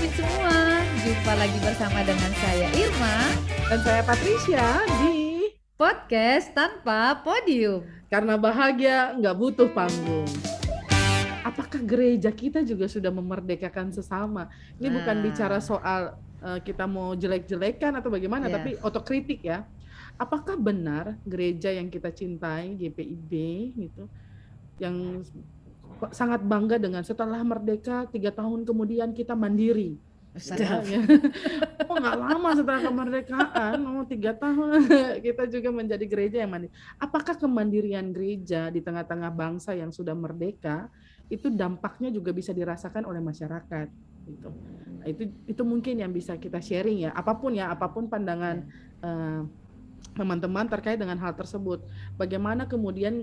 Podium semua, jumpa lagi bersama dengan saya Irma Dan saya Patricia di Podcast Tanpa Podium. Karena Bahagia Nggak Butuh Panggung. Apakah gereja kita juga sudah memerdekakan sesama? Ini bukan bicara soal kita mau jelek-jelekan atau bagaimana, tapi otokritik ya. Apakah benar gereja yang kita cintai, GPIB gitu, yang sangat bangga dengan setelah merdeka 3 tahun kemudian kita mandiri? Ya, ya. Oh, nggak lama setelah kemerdekaan, 3 tahun kita juga menjadi gereja yang mandiri. Apakah kemandirian gereja di tengah-tengah bangsa yang sudah merdeka itu dampaknya juga bisa dirasakan oleh masyarakat? Gitu. Nah, itu mungkin yang bisa kita sharing ya. Apapun pandangan teman-teman terkait dengan hal tersebut. Bagaimana kemudian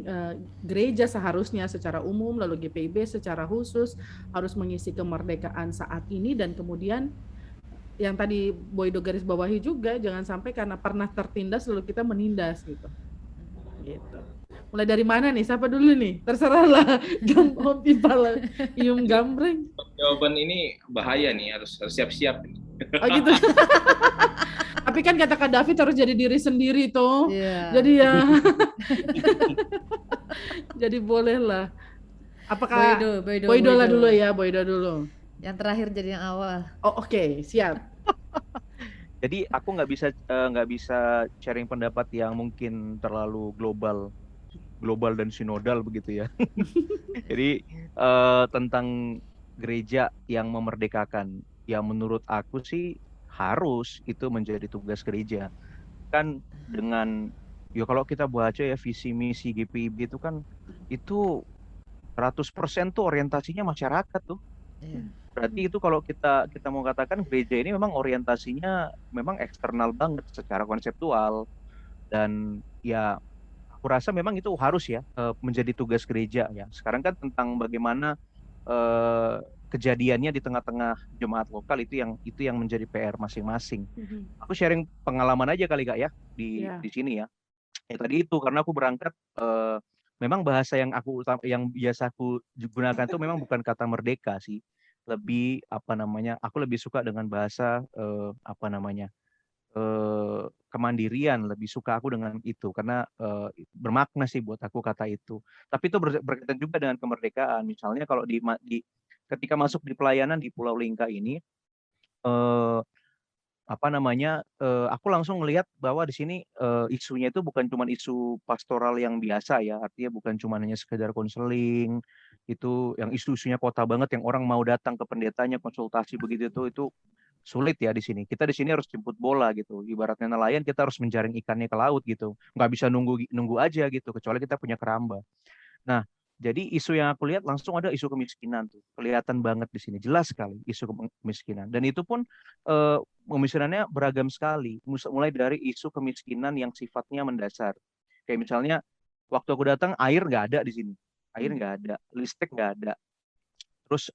gereja seharusnya secara umum, lalu GPIB secara khusus harus mengisi kemerdekaan saat ini, dan kemudian yang tadi Boydo garis bawahi juga, jangan sampai karena pernah tertindas lalu kita menindas gitu. Gitu. Mulai dari mana nih? Siapa dulu nih? Terserahlah. Gampang pipal, ium gambreng. Jawaban ini bahaya nih, harus siap-siap nih. Oh gitu. Tapi kan kata Kak David harus jadi diri sendiri tuh. Jadi ya. Jadi bolehlah. Apakah Boydo lah dulu ya, Boydo dulu. Yang terakhir jadi yang awal. Oh oke, siap. Jadi aku nggak bisa sharing pendapat yang mungkin terlalu global dan sinodal begitu ya. Jadi tentang gereja yang memerdekakan, yang menurut aku sih harus itu menjadi tugas gereja. Kan dengan ya kalau kita baca ya visi misi GPIB itu kan itu 100% tuh orientasinya masyarakat tuh. Berarti itu kalau kita mau katakan gereja ini memang orientasinya memang eksternal banget secara konseptual, dan ya aku rasa memang itu harus ya menjadi tugas gereja ya. Sekarang kan tentang bagaimana kejadiannya di tengah-tengah jemaat lokal itu yang menjadi PR masing-masing. Aku sharing pengalaman aja kali Kak ya di sini ya. Ya tadi itu karena aku berangkat memang bahasa yang biasa aku gunakan itu memang bukan kata merdeka sih. Lebih aku lebih suka dengan bahasa kemandirian, lebih suka aku dengan itu karena bermakna sih buat aku kata itu. Tapi itu berkaitan juga dengan kemerdekaan. Misalnya kalau ketika masuk di pelayanan di Pulau Lingka ini aku langsung melihat bahwa di sini isunya itu bukan cuma isu pastoral yang biasa ya, artinya bukan cuma hanya sekedar konseling, itu yang isu-isunya kota banget yang orang mau datang ke pendetanya konsultasi begitu itu sulit ya di sini. Kita di sini harus jemput bola gitu, ibaratnya nelayan kita harus menjaring ikannya ke laut gitu, nggak bisa nunggu aja gitu, kecuali kita punya keramba. Nah, jadi isu yang aku lihat langsung ada isu kemiskinan tuh. Kelihatan banget di sini, jelas sekali isu kemiskinan. Dan itu pun kemiskinannya beragam sekali. Mulai dari isu kemiskinan yang sifatnya mendasar. Kayak misalnya waktu aku datang air nggak ada di sini. Air nggak ada, listrik nggak ada. Terus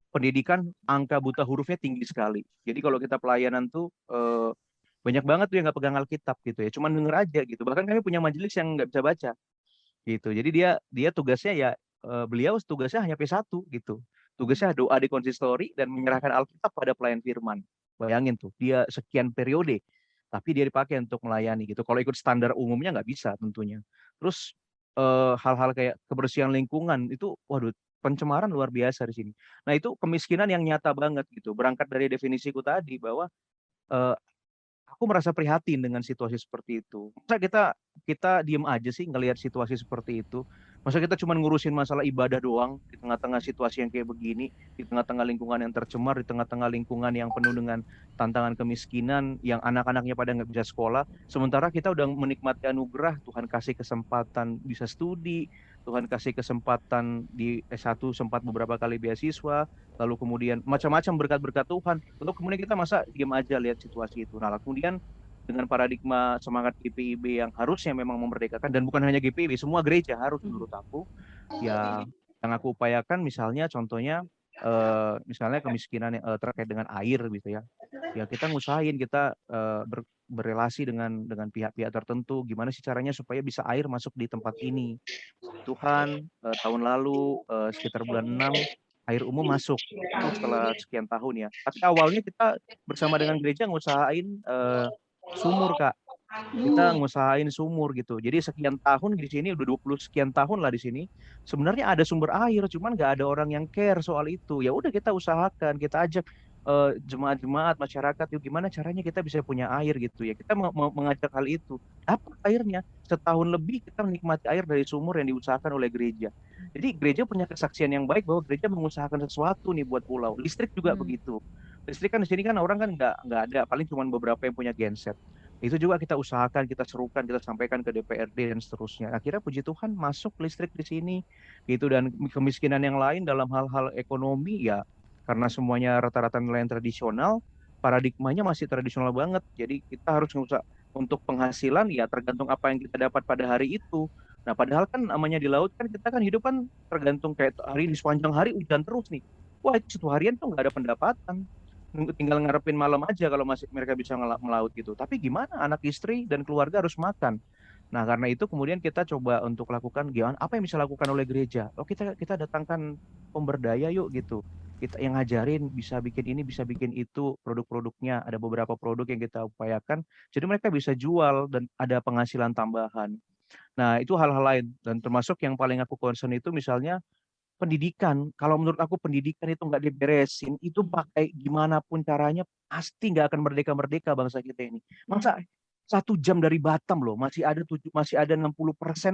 pendidikan angka buta hurufnya tinggi sekali. Jadi kalau kita pelayanan tuh banyak banget tuh yang nggak pegang Alkitab gitu ya. Cuman denger aja gitu. Bahkan kami punya majelis yang nggak bisa baca gitu. Jadi dia tugasnya ya beliau tugasnya hanya P1 gitu. Tugasnya doa di konsistori dan menyerahkan Alkitab pada pelayan firman. Bayangin tuh, dia sekian periode tapi dia dipakai untuk melayani gitu. Kalau ikut standar umumnya nggak bisa tentunya. Terus hal-hal kayak kebersihan lingkungan itu waduh, pencemaran luar biasa di sini. Nah, itu kemiskinan yang nyata banget gitu. Berangkat dari definisiku tadi bahwa aku merasa prihatin dengan situasi seperti itu. Masa kita diem aja sih ngelihat situasi seperti itu? Masa kita cuma ngurusin masalah ibadah doang di tengah-tengah situasi yang kayak begini, di tengah-tengah lingkungan yang tercemar, di tengah-tengah lingkungan yang penuh dengan tantangan kemiskinan, yang anak-anaknya pada nggak bisa sekolah. Sementara kita udah menikmati anugerah, Tuhan kasih kesempatan bisa studi, Tuhan kasih kesempatan di S1 sempat beberapa kali beasiswa, lalu kemudian macam-macam berkat-berkat Tuhan. Lalu kemudian kita masa diam aja lihat situasi itu. Nah, kemudian dengan paradigma semangat GPIB yang harusnya memang memerdekakan, dan bukan hanya GPIB, semua gereja harus menurut aku, ya yang aku upayakan misalnya contohnya misalnya kemiskinan terkait dengan air gitu ya. Ya kita ngusahain, kita berrelasi dengan pihak-pihak tertentu, gimana sih caranya supaya bisa air masuk di tempat ini. Tuhan tahun lalu sekitar bulan 6 air umum masuk itu setelah sekian tahun ya. Tapi awalnya kita bersama dengan gereja ngusahain sumur Kak. Kita ngusahain sumur gitu. Jadi sekian tahun di sini udah 20 sekian tahun lah di sini. Sebenarnya ada sumber air, cuman nggak ada orang yang care soal itu. Ya udah kita usahakan, kita ajak jemaat-jemaat masyarakat, yuk gimana caranya kita bisa punya air gitu ya. Kita mengajak hal itu. Dapat airnya setahun lebih kita menikmati air dari sumur yang diusahakan oleh gereja. Jadi gereja punya kesaksian yang baik bahwa gereja mengusahakan sesuatu nih buat pulau. Listrik juga begitu. Listrik kan di sini kan orang kan nggak ada, paling cuma beberapa yang punya genset. Itu juga kita usahakan, kita serukan, kita sampaikan ke DPRD dan seterusnya. Akhirnya puji Tuhan masuk listrik di sini gitu, dan kemiskinan yang lain dalam hal-hal ekonomi ya karena semuanya rata-rata nelayan tradisional, paradigmanya masih tradisional banget. Jadi kita harus nggak untuk penghasilan ya tergantung apa yang kita dapat pada hari itu. Nah, padahal kan namanya di laut kan kita kan hidup kan tergantung kayak hari di sepanjang hari hujan terus nih. Wah, itu satu harian tuh nggak ada pendapatan, tinggal ngarepin malam aja kalau masih mereka bisa melaut gitu. Tapi gimana anak istri dan keluarga harus makan. Nah, karena itu kemudian kita coba untuk lakukan gimana apa yang bisa lakukan oleh gereja. Oh, kita datangkan pemberdaya yuk gitu. Kita yang ngajarin bisa bikin ini, bisa bikin itu, produk-produknya ada beberapa produk yang kita upayakan. Jadi mereka bisa jual dan ada penghasilan tambahan. Nah, itu hal-hal lain dan termasuk yang paling aku concern itu misalnya pendidikan. Kalau menurut aku pendidikan itu nggak diberesin, itu pakai gimana pun caranya pasti nggak akan merdeka-merdeka bangsa kita ini. Masa 1 jam dari Batam loh, masih ada 60%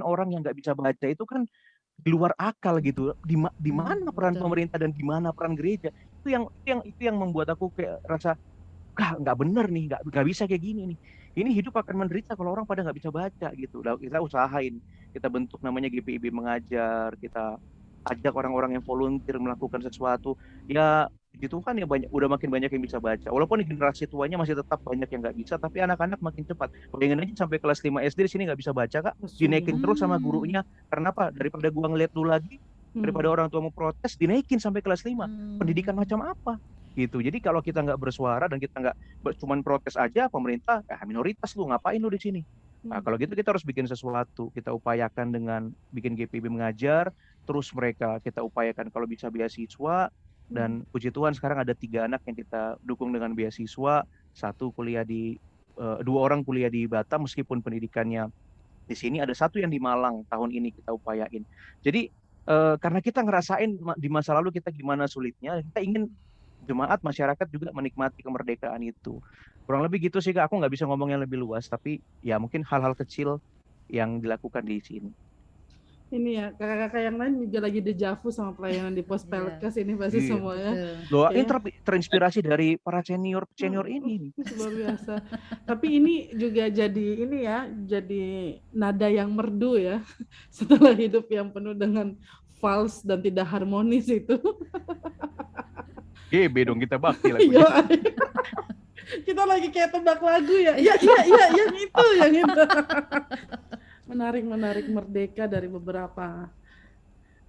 orang yang nggak bisa baca, itu kan di luar akal gitu. Di mana peran Betul. pemerintah dan di mana peran gereja? Itu yang membuat aku kayak rasa nggak bener nih, nggak bisa kayak gini nih. Ini hidup akan menderita kalau orang pada nggak bisa baca gitu. Nah, kita usahain, kita bentuk namanya GPIB Mengajar, kita ajak orang-orang yang volunteer melakukan sesuatu. Ya gitu kan ya udah makin banyak yang bisa baca. Walaupun generasi tuanya masih tetap banyak yang nggak bisa, tapi anak-anak makin cepat. Bayangin aja sampai kelas 5 SD di sini nggak bisa baca Kak, dinaikin terus sama gurunya. Karena apa? Daripada gua ngeliat dulu lagi, daripada orang tua mau protes, dinaikin sampai kelas 5. Pendidikan macam apa? Gitu. Jadi kalau kita nggak bersuara dan kita nggak cuman protes aja, pemerintah minoritas lu ngapain lu di sini? Nah, kalau gitu kita harus bikin sesuatu. Kita upayakan dengan bikin GPIB Mengajar, terus mereka kita upayakan kalau bisa beasiswa, dan puji Tuhan sekarang ada 3 anak yang kita dukung dengan beasiswa, 2 orang kuliah di Batam meskipun pendidikannya di sini, ada 1 yang di Malang tahun ini kita upayain. Jadi karena kita ngerasain di masa lalu kita gimana sulitnya, kita ingin jemaat masyarakat juga menikmati kemerdekaan itu. Kurang lebih gitu sih Kak, aku nggak bisa ngomong yang lebih luas, tapi ya mungkin hal-hal kecil yang dilakukan di sini. Ini ya, kakak-kakak yang lain juga lagi dejavu sama pelayanan di pos Pelkes ini pasti semuanya. Doain terinspirasi dari para senior ini. Luar biasa. Tapi ini juga jadi nada yang merdu ya, setelah hidup yang penuh dengan false dan tidak harmonis itu. GB dong kita bakti lagunya. Kita lagi kayak tebak lagu ya. Iya, yang itu. Menarik merdeka dari beberapa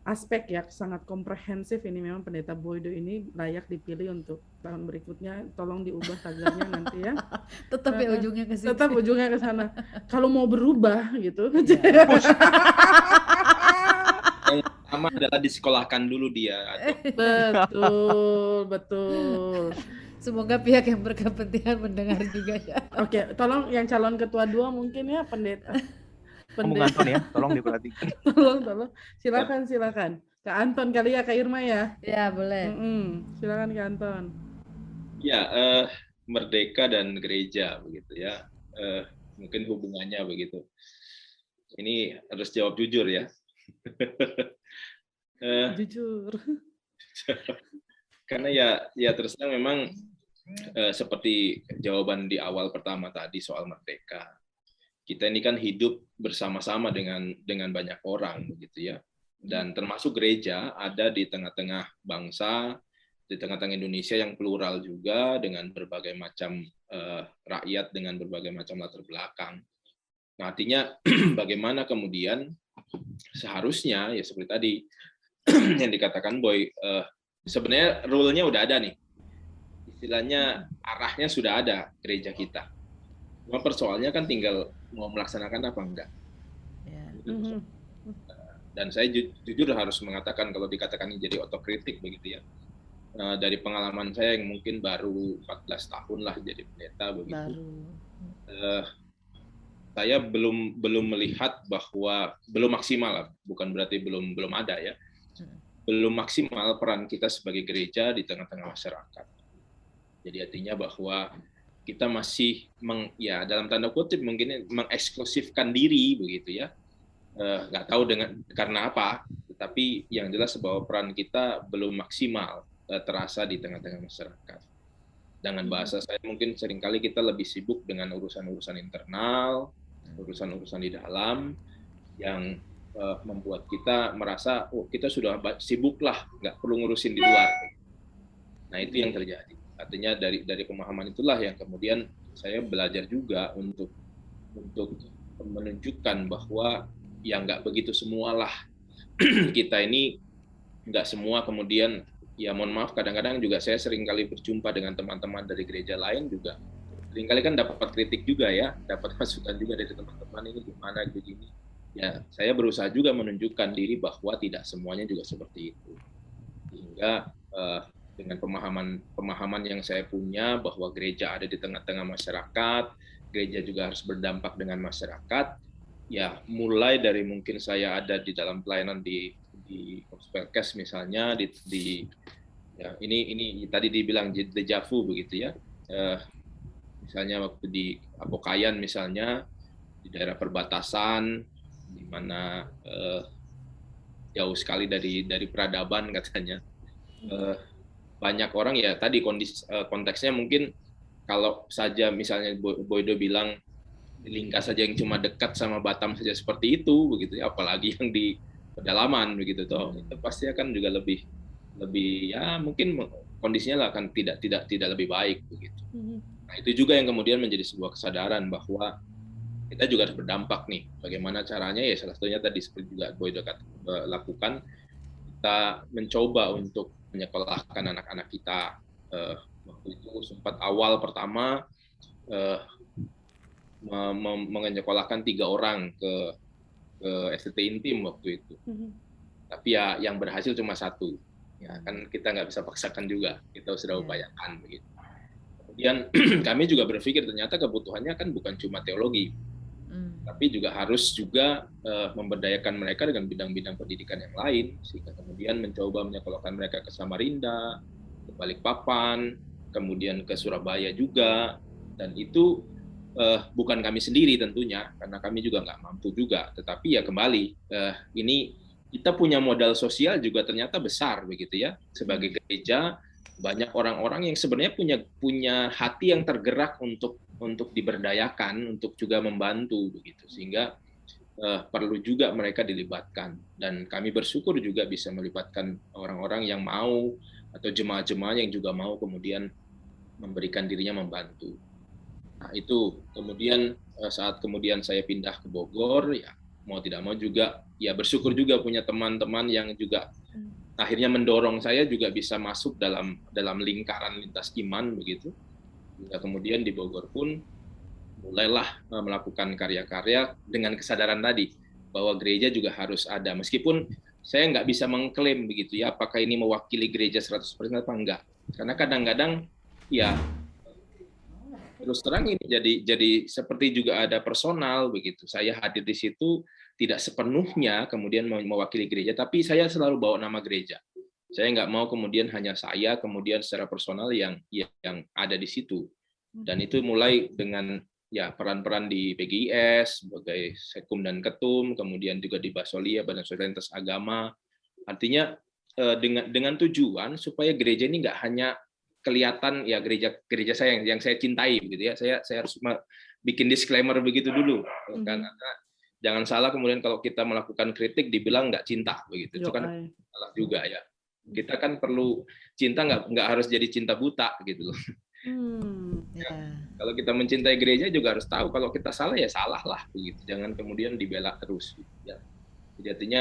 aspek ya, sangat komprehensif. Ini memang Pendeta Boydo ini layak dipilih untuk tahun berikutnya. Tolong diubah tagarnya nanti ya. Tetap ya ujungnya ke situ. Tetap ujungnya ke sana. Kalau mau berubah gitu. Yang pertama adalah disekolahkan dulu dia. Betul. Semoga pihak yang berkepentingan mendengar juga ya. Oke, tolong yang calon ketua 2 mungkin ya, Pendeta. Anton ya, tolong diperhatikan. Tolong. Silakan. Kak Anton kali ya, Kak Irma ya. Ya, boleh. Silakan Kak Anton. Ya, merdeka dan gereja begitu ya. Mungkin hubungannya begitu. Ini harus jawab jujur ya. Jujur. Karena ya terus terang memang seperti jawaban di awal pertama tadi soal merdeka. Kita ini kan hidup bersama-sama dengan banyak orang begitu ya. Dan termasuk gereja ada di tengah-tengah bangsa, di tengah-tengah Indonesia yang plural juga dengan berbagai macam rakyat dengan berbagai macam latar belakang. Nah, artinya bagaimana kemudian seharusnya ya seperti tadi yang dikatakan Boy, sebenarnya rule-nya udah ada nih. Istilahnya arahnya sudah ada gereja kita. Cuma persoalannya kan tinggal mau melaksanakan apa enggak. Dan saya jujur harus mengatakan kalau dikatakan ini jadi otokritik begitu ya. Dari pengalaman saya yang mungkin baru 14 tahun lah jadi pendeta begitu. Saya belum melihat bahwa belum maksimal lah, bukan berarti belum ada ya. Belum maksimal peran kita sebagai gereja di tengah-tengah masyarakat. Jadi artinya bahwa kita masih ya dalam tanda kutip mungkin mengeksklusifkan diri begitu ya. Nggak tahu karena apa, tetapi yang jelas bahwa peran kita belum maksimal terasa di tengah-tengah masyarakat. Dengan bahasa saya mungkin seringkali kita lebih sibuk dengan urusan-urusan internal, urusan-urusan di dalam yang membuat kita merasa kita sudah sibuk lah, nggak perlu ngurusin di luar. Nah itu yang terjadi. Artinya dari pemahaman itulah yang kemudian saya belajar juga untuk menunjukkan bahwa ya nggak begitu semualah kita ini nggak semua kemudian ya mohon maaf kadang-kadang juga saya sering kali berjumpa dengan teman-teman dari gereja lain juga seringkali kan dapat kritik juga ya, dapat masukan juga dari teman-teman ini gimana begini ya. Saya berusaha juga menunjukkan diri bahwa tidak semuanya juga seperti itu, sehingga dengan pemahaman yang saya punya bahwa gereja ada di tengah-tengah masyarakat, gereja juga harus berdampak dengan masyarakat. Ya, mulai dari mungkin saya ada di dalam pelayanan di Gospelcast misalnya, ya, ini tadi dibilang deja vu begitu ya. Misalnya waktu di Apokayan misalnya di daerah perbatasan di mana jauh sekali dari peradaban katanya. Banyak orang ya tadi konteksnya mungkin kalau saja misalnya Boydo bilang Lingkas saja yang cuma dekat sama Batam saja seperti itu begitu ya, apalagi yang di pedalaman begitu toh itu pasti akan juga lebih ya mungkin kondisinya lah akan tidak lebih baik begitu. Nah itu juga yang kemudian menjadi sebuah kesadaran bahwa kita juga harus berdampak nih. Bagaimana caranya ya salah satunya tadi seperti juga Boydo lakukan, kita mencoba untuk menyekolahkan anak-anak kita. Waktu itu sempat awal pertama menyekolahkan 3 orang ke STT Intim waktu itu. Tapi ya yang berhasil cuma 1. Ya kan kita nggak bisa paksakan juga, kita sudah upayakan begitu. Kemudian kami juga berpikir ternyata kebutuhannya kan bukan cuma teologi, tapi juga harus juga memberdayakan mereka dengan bidang-bidang pendidikan yang lain, sehingga kemudian mencoba menyekolahkan mereka ke Samarinda, ke Balikpapan, kemudian ke Surabaya juga, dan itu bukan kami sendiri tentunya, karena kami juga nggak mampu juga, tetapi ya kembali, ini kita punya modal sosial juga ternyata besar begitu ya, sebagai gereja, banyak orang-orang yang sebenarnya punya hati yang tergerak untuk diberdayakan, untuk juga membantu begitu, sehingga perlu juga mereka dilibatkan, dan kami bersyukur juga bisa melibatkan orang-orang yang mau atau jemaah-jemaah yang juga mau kemudian memberikan dirinya membantu. Nah itu kemudian saat kemudian saya pindah ke Bogor ya mau tidak mau juga ya bersyukur juga punya teman-teman yang juga akhirnya mendorong saya juga bisa masuk dalam lingkaran lintas iman begitu. Hingga kemudian di Bogor pun mulailah melakukan karya-karya dengan kesadaran tadi bahwa gereja juga harus ada, meskipun saya nggak bisa mengklaim begitu ya apakah ini mewakili gereja 100% apa enggak, karena kadang-kadang ya terus terang ini jadi seperti juga ada personal begitu. Saya hadir di situ tidak sepenuhnya kemudian mewakili gereja, tapi saya selalu bawa nama gereja. Saya nggak mau kemudian hanya saya kemudian secara personal yang ada di situ. Dan itu mulai dengan ya peran-peran di PGIS sebagai sekum dan ketum, kemudian juga di Basolia Badan Solidaritas Agama. Artinya dengan tujuan supaya gereja ini nggak hanya kelihatan ya gereja saya yang saya cintai begitu ya. Saya harus bikin disclaimer begitu dulu karena jangan salah kemudian kalau kita melakukan kritik dibilang nggak cinta begitu. Itu kan salah juga ya. Kita kan perlu cinta nggak harus jadi cinta buta gitu loh. Ya, kalau kita mencintai gereja juga harus tahu kalau kita salah ya salah lah begitu. Jangan kemudian dibela terus gitu, ya. Jadi artinya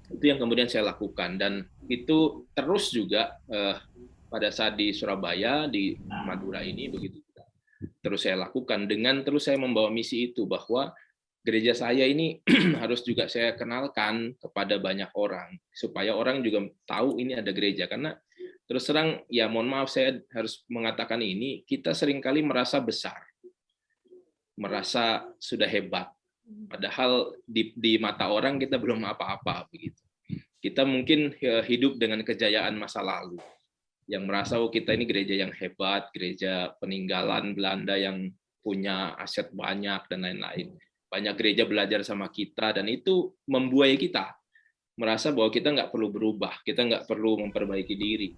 itu yang kemudian saya lakukan, dan itu terus juga pada saat di Surabaya, di Madura ini begitu terus saya lakukan dengan terus saya membawa misi itu bahwa gereja saya ini harus juga saya kenalkan kepada banyak orang supaya orang juga tahu ini ada gereja. Karena terus terang ya mohon maaf saya harus mengatakan ini, kita seringkali merasa besar, merasa sudah hebat, padahal di mata orang kita belum apa-apa begitu. Kita mungkin hidup dengan kejayaan masa lalu, yang merasa kita ini gereja yang hebat, gereja peninggalan Belanda yang punya aset banyak dan lain-lain. Banyak gereja belajar sama kita, dan itu membuai kita merasa bahwa kita nggak perlu berubah, kita nggak perlu memperbaiki diri.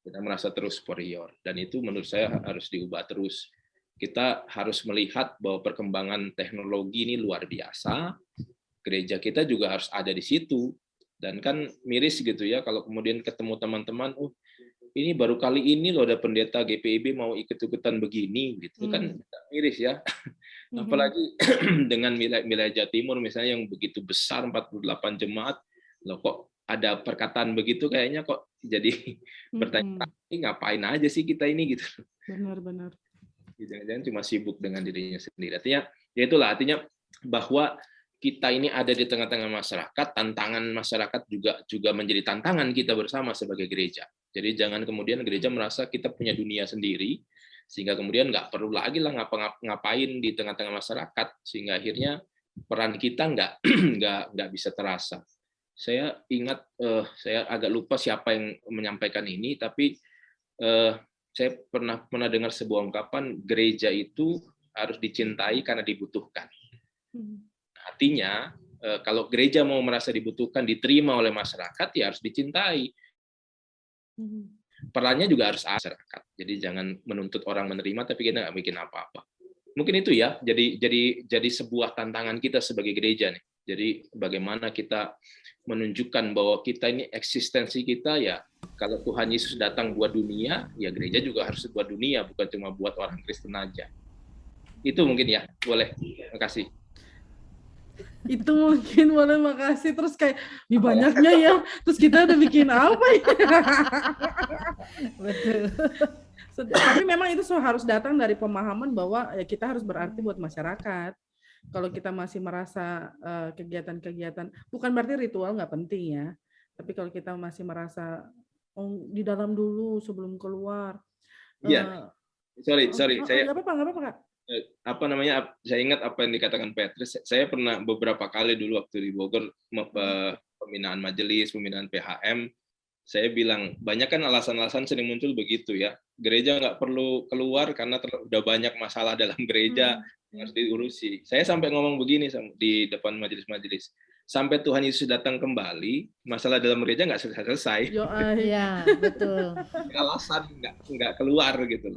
Kita merasa terus superior, dan itu menurut saya harus diubah terus. Kita harus melihat bahwa perkembangan teknologi ini luar biasa, gereja kita juga harus ada di situ. Dan kan miris gitu ya, kalau kemudian ketemu teman-teman, ini baru kali ini loh ada pendeta GPIB mau ikut-ikutan begini, gitu kan miris ya. Apalagi dengan wilayah Jawa Timur misalnya yang begitu besar 48 jemaat, loh kok ada perkataan begitu, kayaknya kok jadi bertanya, ini ngapain aja sih kita ini gitu. Benar-benar. Jangan-jangan cuma sibuk dengan dirinya sendiri. Artinya ya itulah, artinya bahwa kita ini ada di tengah-tengah masyarakat, tantangan masyarakat juga menjadi tantangan kita bersama sebagai gereja. Jadi jangan kemudian gereja merasa kita punya dunia sendiri, sehingga kemudian nggak perlu lagi lah ngapain di tengah-tengah masyarakat, sehingga akhirnya peran kita nggak bisa terasa. Saya ingat, saya agak lupa siapa yang menyampaikan ini, tapi saya pernah dengar sebuah ungkapan, gereja itu harus dicintai karena dibutuhkan. Artinya, kalau gereja mau merasa dibutuhkan, diterima oleh masyarakat, ya harus dicintai. Perannya juga harus masyarakat. Jadi jangan menuntut orang menerima, tapi kita nggak bikin apa-apa. Mungkin itu ya, jadi sebuah tantangan kita sebagai gereja nih. Jadi bagaimana kita menunjukkan bahwa kita ini eksistensi kita ya, kalau Tuhan Yesus datang buat dunia, ya gereja juga harus buat dunia, bukan cuma buat orang Kristen aja. Itu mungkin ya, boleh. Terima kasih. Itu mungkin boleh, makasih. Terus kayak banyaknya ya, terus kita udah bikin apa ya? Betul. Tapi memang itu harus datang dari pemahaman bahwa ya kita harus berarti buat masyarakat. Kalau kita masih merasa kegiatan-kegiatan, bukan berarti ritual nggak penting ya, tapi kalau kita masih merasa di dalam dulu sebelum keluar. Iya. Sorry, saya nggak apa-apa Kak. Saya ingat apa yang dikatakan Petrus. Saya pernah beberapa kali dulu waktu di Bogor pembinaan majelis, pembinaan PHM, saya bilang banyak kan alasan-alasan sering muncul begitu ya. Gereja nggak perlu keluar karena udah banyak masalah dalam gereja yang harus diurusi. Saya sampai ngomong begini di depan majelis-majelis. Sampai Tuhan Yesus datang kembali, masalah dalam gereja nggak selesai. Iya, betul. Alasan nggak keluar gitu.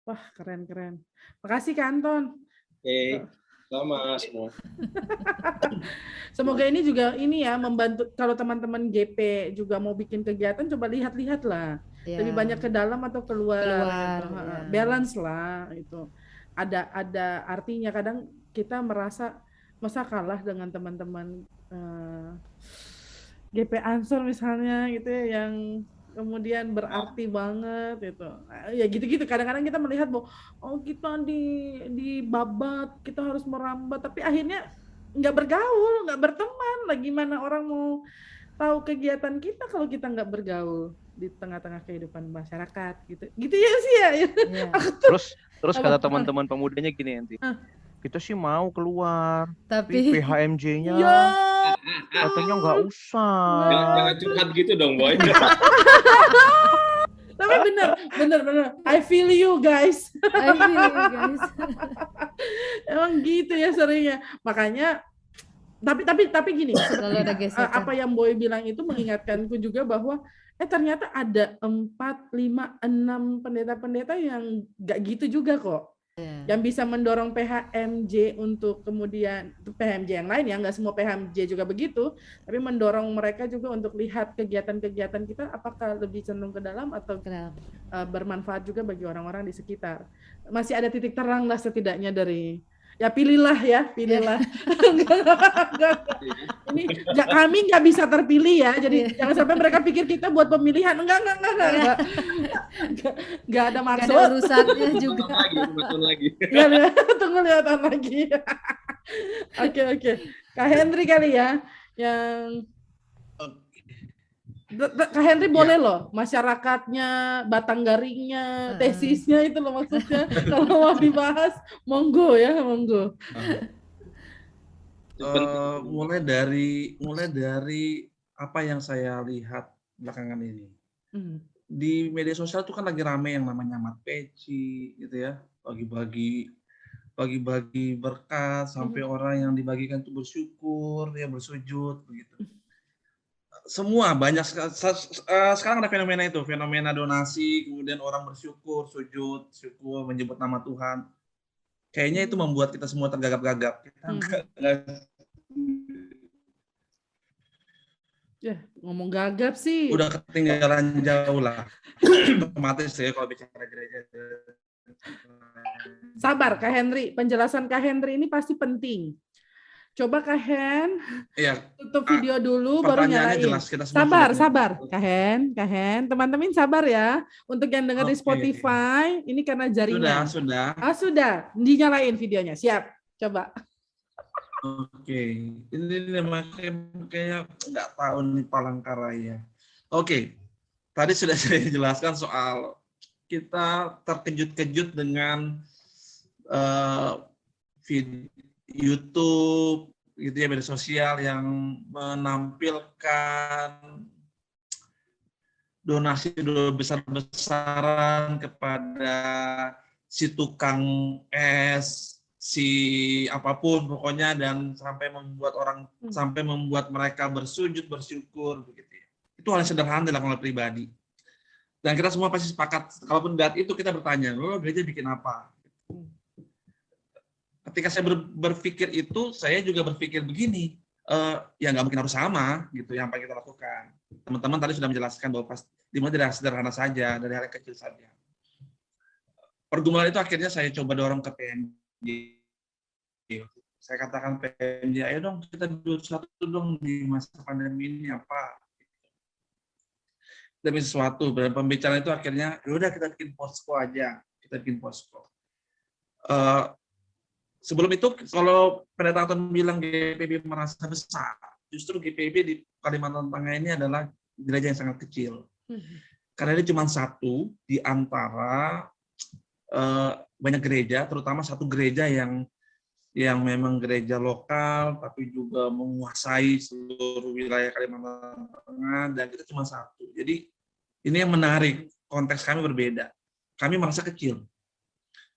Wah, keren. Makasih Kak Anton. Oke, sama semua. Semoga ini juga ya membantu kalau teman-teman GP juga mau bikin kegiatan, coba lihat-lihat lah. Ya. Lebih banyak ke dalam atau keluar gitu. Ya. Balance lah itu. Ada artinya. Kadang kita merasa masa kalah dengan teman-teman GP Ansor misalnya gitu ya, yang kemudian berarti banget gitu. Ya gitu-gitu, kadang-kadang kita melihat bahwa kita di babat, kita harus merambat, tapi akhirnya nggak bergaul, nggak berteman. Gimana orang mau tahu kegiatan kita kalau kita nggak bergaul di tengah-tengah kehidupan masyarakat gitu ya sih ya. Terus kata teman-teman pemudanya gini nanti, kita sih mau keluar, tapi PHMJ-nya katanya nggak usah. Jangan curhat gitu dong, Boy. Tapi bener. I feel you guys. Emang gitu ya seringnya. Makanya, tapi gini. Apa yang Boy bilang itu mengingatkanku juga bahwa ternyata ada 4, 5, 6 pendeta-pendeta yang nggak gitu juga kok. Yang bisa mendorong PHMJ untuk kemudian PHMJ yang lain ya, nggak semua PHMJ juga begitu, tapi mendorong mereka juga untuk lihat kegiatan-kegiatan kita apakah lebih cenderung ke dalam atau bermanfaat juga bagi orang-orang di sekitar. Masih ada titik terang lah setidaknya dari Ya pilihlah ya, pilihlah. Enggak. Ini kami nggak bisa terpilih ya, jadi jangan sampai mereka pikir kita buat pemilihan. Enggak. Nggak ada Gak maksud. ada urusannya juga. Betul lagi. Ya, tunggu lihatan lagi. Oke. Kak Henry kali ya, yang Kak Henry boleh loh, masyarakatnya, batang garingnya, tesisnya itu loh maksudnya. Kalau mau dibahas, monggo ya, monggo. Mulai dari apa yang saya lihat belakangan ini. Di media sosial itu kan lagi rame yang namanya mat peci gitu ya, bagi-bagi berkat sampai orang yang dibagikan itu bersyukur, ya bersujud begitu. Semua banyak sekarang ada fenomena donasi, kemudian orang bersyukur, sujud, syukur, menyebut nama Tuhan. Kayaknya itu membuat kita semua tergagap-gagap. Ya, ngomong gagap sih. Udah ketinggalan jauh lah. Otomatis ya kalau bicara gereja. Sabar Kak Henry, penjelasan Kak Henry ini pasti penting. Coba Kak Hen, tutup video dulu baru nyalain. Jelas, sabar Kak Hen, teman-teman sabar ya. Untuk yang dengar di Spotify, ini karena jaringan. Sudah, dinyalain videonya. Siap, coba. Oke, ini makanya nggak tahu nih Palangkaraya. Oke, tadi sudah saya jelaskan soal kita terkejut-kejut dengan YouTube gitu ya, media sosial yang menampilkan donasi besar-besaran kepada si tukang es, si apapun pokoknya, dan sampai membuat mereka bersujud bersyukur begitu ya. Itu hal yang sederhana dilakukan oleh pribadi. Dan kita semua pasti sepakat, kalaupun lihat itu kita bertanya, gereja bikin apa? Ketika saya berpikir itu, saya juga berpikir begini, ya nggak mungkin harus sama gitu yang apa kita lakukan. Teman-teman tadi sudah menjelaskan bahwa dimulai dari sederhana saja, dari hal yang kecil saja. Pergumulan itu akhirnya saya coba dorong ke PMJ. Saya katakan PMJ, ayo dong kita buat sesuatu dong di masa pandemi ini apa? Demi sesuatu. Dan pembicaraan itu akhirnya, yaudah kita bikin posko aja. Kita bikin posko. Sebelum itu, kalau pendeta Anton bilang GPIB merasa besar, justru GPIB di Kalimantan Tengah ini adalah gereja yang sangat kecil. Karena ini cuma satu di antara banyak gereja, terutama satu gereja yang memang gereja lokal, tapi juga menguasai seluruh wilayah Kalimantan Tengah, dan kita cuma satu. Jadi ini yang menarik, konteks kami berbeda. Kami merasa kecil.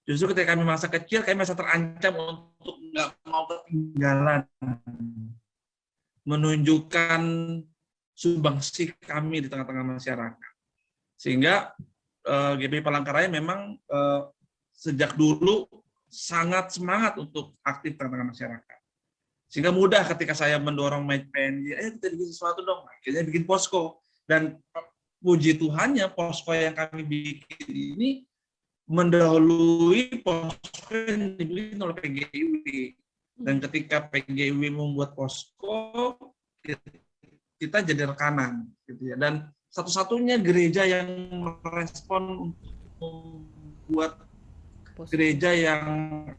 Justru ketika kami merasa kecil, kami merasa terancam untuk nggak mau ketinggalan menunjukkan sumbangsi kami di tengah-tengah masyarakat. Sehingga GPI Palangkaraya memang sejak dulu sangat semangat untuk aktif di tengah-tengah masyarakat. Sehingga mudah ketika saya mendorong PNJ, kita bikin sesuatu dong. Akhirnya bikin posko. Dan puji Tuhannya, posko yang kami bikin ini mendahului posko yang dibikin oleh PGIW. Dan ketika PGIW membuat posko, kita jadi rekanan, gitu ya. Dan satu-satunya gereja yang merespon untuk membuat gereja yang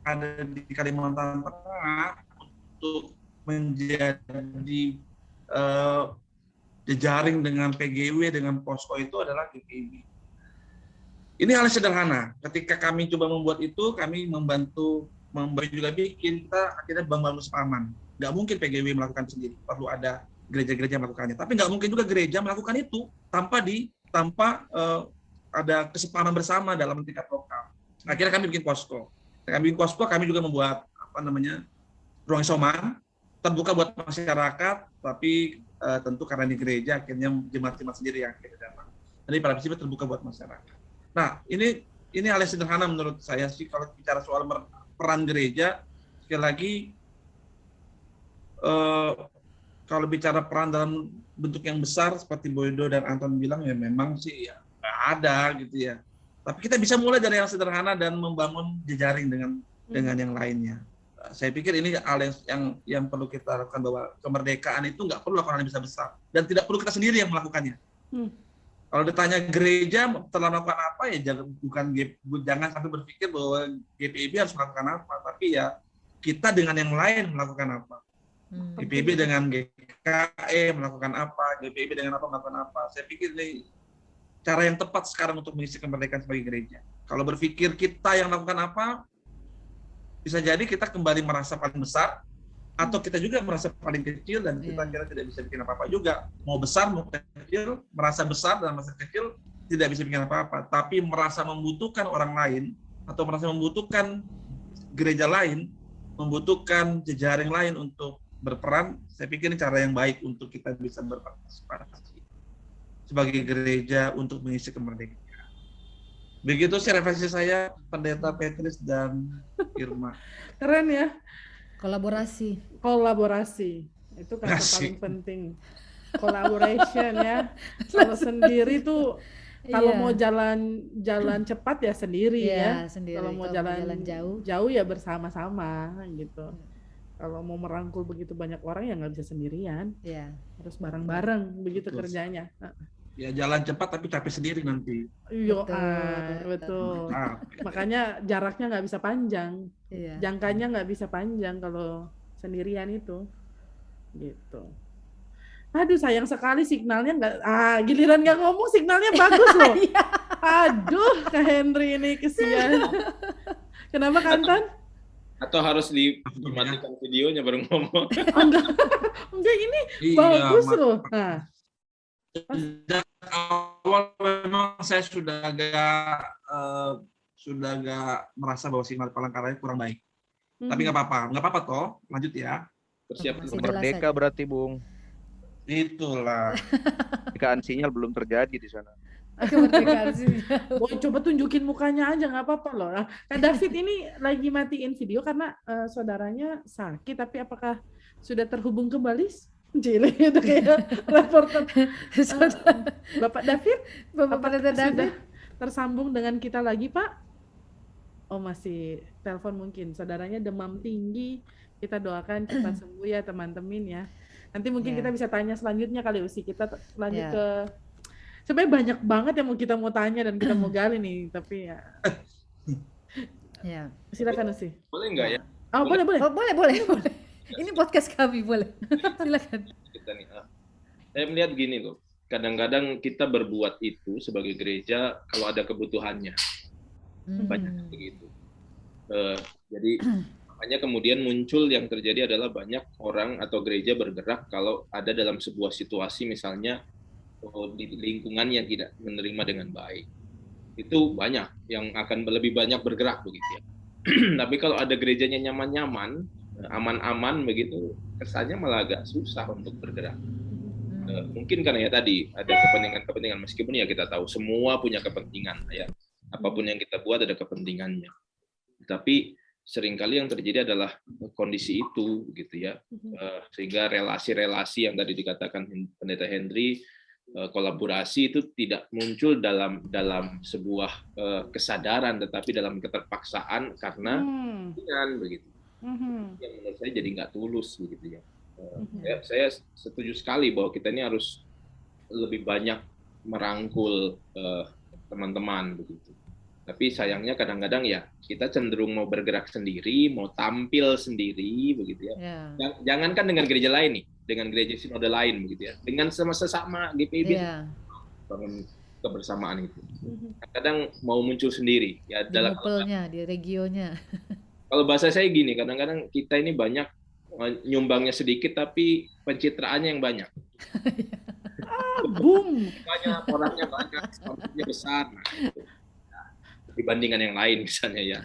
ada di Kalimantan Tengah untuk menjadi jejaring dengan PGIW, dengan posko itu adalah GPIB. Ini hal yang sederhana. Ketika kami coba membuat itu, kami membantu juga bikin, kita akhirnya bangun sepaman. Nggak mungkin PGW melakukan sendiri, perlu ada gereja-gereja melakukannya. Tapi nggak mungkin juga gereja melakukan itu tanpa ada kesepahaman bersama dalam tingkat lokal. Akhirnya kami bikin posko. Kami juga membuat ruang isoman terbuka buat masyarakat, tapi tentu karena di gereja akhirnya jemaat-jemaat sendiri yang akhirnya datang. Jadi pada prinsipnya terbuka buat masyarakat. Nah, ini hal yang sederhana menurut saya sih kalau bicara soal peran gereja. Sekali lagi, kalau bicara peran dalam bentuk yang besar seperti Boydo dan Anton bilang, ya memang sih ya nggak ada gitu ya. Tapi kita bisa mulai dari yang sederhana dan membangun jejaring dengan yang lainnya. saya pikir ini hal yang perlu kita lakukan, bahwa kemerdekaan itu nggak perlu lakukan yang besar-besar dan tidak perlu kita sendiri yang melakukannya. Kalau ditanya gereja telah melakukan apa, ya jangan sampai berpikir bahwa GPIB harus melakukan apa, tapi ya kita dengan yang lain melakukan apa. GPIB dengan GKE melakukan apa, GPIB dengan apa melakukan apa. Saya pikir ini cara yang tepat sekarang untuk mengisi kemerdekaan sebagai gereja. Kalau berpikir kita yang melakukan apa, bisa jadi kita kembali merasa paling besar, atau kita juga merasa paling kecil dan kita kira tidak bisa bikin apa-apa juga. Mau besar, mau kecil, merasa besar dan merasa kecil tidak bisa bikin apa-apa. Tapi merasa membutuhkan orang lain, atau merasa membutuhkan gereja lain, membutuhkan jejaring lain untuk berperan, saya pikir ini cara yang baik untuk kita bisa berpartisipasi sebagai gereja untuk mengisi kemerdekaan. Begitu sih refleksi saya, Pendeta Petrus dan Irma. Keren ya. Kolaborasi. Itu kata paling penting. Collaboration ya. Kalau sendiri tuh, kalau mau jalan cepat ya sendiri ya. Kalau mau jalan jauh ya bersama-sama gitu. Kalau mau merangkul begitu banyak orang ya nggak bisa sendirian. Harus bareng-bareng begitu kerjanya. Ya jalan cepat tapi capek sendiri nanti. Betul. Makanya jaraknya nggak bisa panjang, jangkanya nggak bisa panjang kalau sendirian itu, gitu. Aduh sayang sekali signalnya nggak. Giliran nggak ngomong signalnya bagus loh. Aduh Kak Henry ini kesian. Kenapa Kantan? Atau harus dimatikan videonya baru ngomong? Enggak ini bagus loh. Sejak awal memang saya sudah agak merasa bahwa signal Palangkaraya kurang baik. Tapi nggak apa-apa toh, lanjut ya. Persiap merdeka berarti Bung. Itulah. Kemerdekaan sinyal belum terjadi di sana. Kemerdekaan sinyal. Boleh coba tunjukin mukanya aja nggak apa-apa loh. Kak David ini lagi matiin video karena saudaranya sakit, tapi apakah sudah terhubung kembali? Cile itu kayak reporter. Bapak David, Bapak David tersambung dengan kita lagi Pak? Oh masih telepon mungkin. Saudaranya demam tinggi. Kita doakan cepat sembuh ya teman-teman ya. Nanti mungkin kita bisa tanya selanjutnya kali Usi. Kita lanjut ke. Sebenarnya banyak banget yang kita mau tanya dan kita mau gali nih. Tapi ya. Silakan Usi. Boleh nggak ya? Oh boleh. Boleh. Ini podcast kami, boleh. Silakan. Saya melihat gini loh, kadang-kadang kita berbuat itu sebagai gereja kalau ada kebutuhannya. Banyak begitu. Jadi makanya kemudian muncul yang terjadi adalah banyak orang atau gereja bergerak kalau ada dalam sebuah situasi misalnya di lingkungan yang tidak menerima dengan baik. Itu banyak yang akan lebih banyak bergerak begitu ya. Tapi kalau ada gerejanya nyaman-nyaman, aman-aman begitu, kesannya malah agak susah untuk bergerak. Mungkin karena ya tadi ada kepentingan-kepentingan, meskipun ya kita tahu semua punya kepentingan ya, apapun yang kita buat ada kepentingannya. Tapi seringkali yang terjadi adalah kondisi itu gitu ya, sehingga relasi-relasi yang tadi dikatakan Pendeta Henry, kolaborasi itu tidak muncul dalam sebuah kesadaran, tetapi dalam keterpaksaan karena kepentingan begitu. Yang menurut saya jadi nggak tulus begitu ya. Saya setuju sekali bahwa kita ini harus lebih banyak merangkul teman-teman begitu. Tapi sayangnya kadang-kadang ya kita cenderung mau bergerak sendiri, mau tampil sendiri begitu ya. Jangankan dengan gereja lain nih, dengan gereja sinode lain begitu ya. Dengan sesama GPIB bangun kebersamaan itu. Kadang mau muncul sendiri ya di dalam di regionnya. Kalau bahasa saya gini, kadang-kadang kita ini banyak nyumbangnya sedikit tapi pencitraannya yang banyak. Boom. Banyak orangnya banyak, orangnya besar. Nah, dibandingkan yang lain misalnya ya.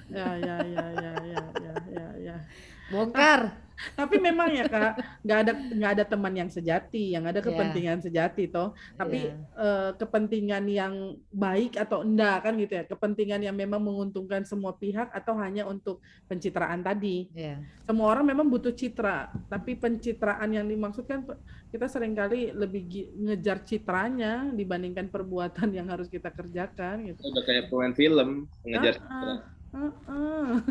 Ya. Bongkar. Tapi memang ya Kak, nggak ada teman yang sejati, yang ada kepentingan sejati toh. Tapi kepentingan yang baik atau enggak kan gitu ya, kepentingan yang memang menguntungkan semua pihak atau hanya untuk pencitraan tadi. Semua orang memang butuh citra, tapi pencitraan yang dimaksudkan kita seringkali lebih ngejar citranya dibandingkan perbuatan yang harus kita kerjakan gitu. Udah kayak pemain film ngejar citra. Heeh.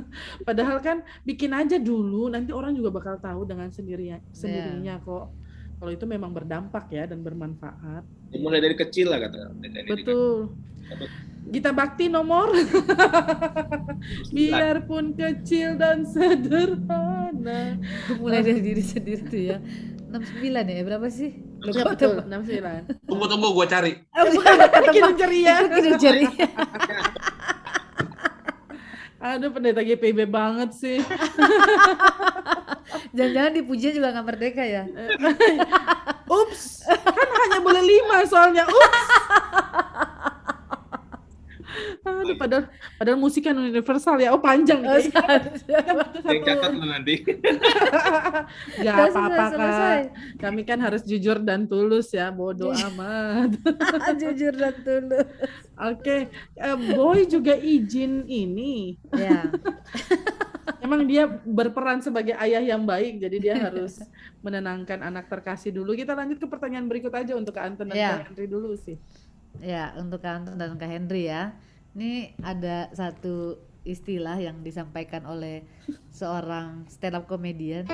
Padahal kan bikin aja dulu, nanti orang juga bakal tahu dengan sendirinya kok. Kalau itu memang berdampak ya dan bermanfaat. Mulai dari kecil lah kata Teh Nini kan. Betul. Gita Bakti nomor biarpun kecil dan sederhana. Mulai dari diri sendiri tuh ya. 69 ya, berapa sih? Ya betul, 69. Tunggu gue cari. Kirim ceria. Itu kirim ceria. Aduh, pendeta GPB banget sih. Jangan-jangan dipuji juga nggak merdeka ya? Ups, kan hanya boleh 5 soalnya. Ups. Aduh, padahal musik kan universal ya. Oh, panjang nih. Yang catat lu nanti. Gak apa-apa Kak. Kami kan harus jujur dan tulus ya. Bodoh amat. Jujur dan tulus. Oke, Boy juga izin ini. Ya. Emang dia berperan sebagai ayah yang baik, jadi dia harus menenangkan anak terkasih dulu. Kita lanjut ke pertanyaan berikut aja untuk Kak Anton dan Kak Henry dulu sih. Ya, untuk Kak Anton dan Kak Henry ya. Ini ada satu istilah yang disampaikan oleh seorang stand up comedian.